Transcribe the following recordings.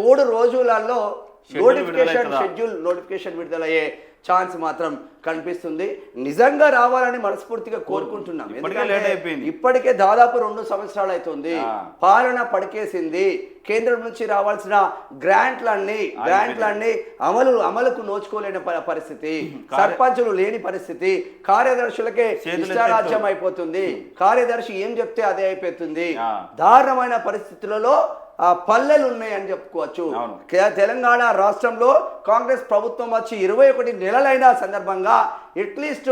3 రోజులలో నోటిఫికేషన్ విడుదలయ్యే ఛాన్స్ మాత్రం కనిపిస్తుంది. నిజంగా రావాలని మనస్ఫూర్తిగా కోరుకుంటున్నాం. ఇప్పటికే దాదాపు 2 సంవత్సరాలు అవుతుంది, పాలన పడికేసింది. కేంద్రం నుంచి రావాల్సిన గ్రాంట్లన్నీ అమలుకు నోచుకోలేని పరిస్థితి, సర్పంచులు లేని పరిస్థితి, కార్యదర్శులకే ఇష్టారాజ్యం అయిపోతుంది, కార్యదర్శి ఏం చెప్తే అదే అయిపోతుంది. దారుణమైన పరిస్థితులలో పల్లెలు ఉన్నాయని చెప్పుకోవచ్చు. తెలంగాణ రాష్ట్రంలో కాంగ్రెస్ ప్రభుత్వం వచ్చి 21 నెలలైన సందర్భంగా అట్లీస్ట్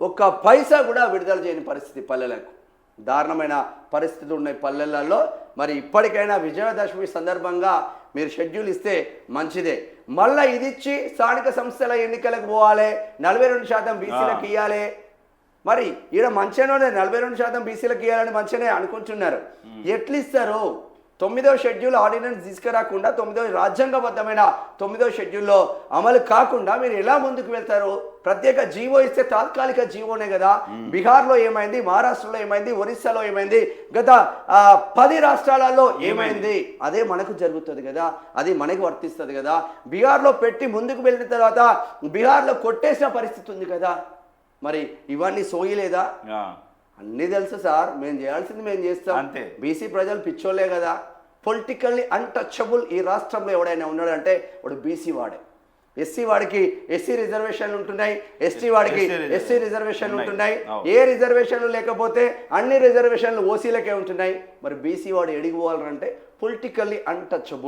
1 పైసా కూడా విడుదల చేయని పరిస్థితి. పల్లెలకు దారుణమైన పరిస్థితులు ఉన్నాయి పల్లెలలో. మరి ఇప్పటికైనా విజయదశమి సందర్భంగా మీరు షెడ్యూల్ ఇస్తే మంచిదే. మళ్ళీ ఇది ఇచ్చి స్థానిక సంస్థల ఎన్నికలకు పోవాలి, 42% బీసీలకు ఇవ్వాలి. మరి ఈడ మంచిగానే 42% బీసీలకు ఇవ్వాలని మంచిగానే అనుకుంటున్నారు. ఎట్లు ఇస్తారు? 9వ షెడ్యూల్ ఆర్డినెన్స్ తీసుకురాకుండా 9వ రాజ్యాంగబద్ధమైన 9వ షెడ్యూల్లో అమలు కాకుండా మీరు ఎలా ముందుకు వెళ్తారు? ప్రత్యేక జీవో ఇస్తే తాత్కాలిక జీవోనే కదా. బీహార్లో ఏమైంది, మహారాష్ట్రలో ఏమైంది, ఒరిస్సాలో ఏమైంది, గత 10 రాష్ట్రాలలో ఏమైంది? అదే మనకు జరుగుతుంది కదా, అది మనకు వర్తిస్తుంది కదా. బీహార్లో పెట్టి ముందుకు వెళ్ళిన తర్వాత బీహార్లో కొట్టేసిన పరిస్థితి ఉంది కదా. మరి ఇవన్నీ సోయలేదా? అన్నీ తెలుసు సార్, మేము చేయాల్సింది మేము చేస్తాం. బీసీ ప్రజలు పిచ్చోళ్ళే కదా. పొలిటికల్లీ అన్టచబుల్ ఈ రాష్ట్రంలో ఎవడైనా ఉన్నాడంటే వాడు బీసీ వాడే. ఎస్సీ వాడికి ఎస్సీ రిజర్వేషన్లు ఉంటున్నాయి, ఎస్టీ వాడికి ఎస్సీ రిజర్వేషన్లు ఉంటున్నాయి. ఏ రిజర్వేషన్లు లేకపోతే అన్ని రిజర్వేషన్లు ఓసీలకే ఉంటున్నాయి. మరి బీసీ వాడు ఎడిగిపోవాలంటే పొలిటికల్లీ అన్టచబుల్.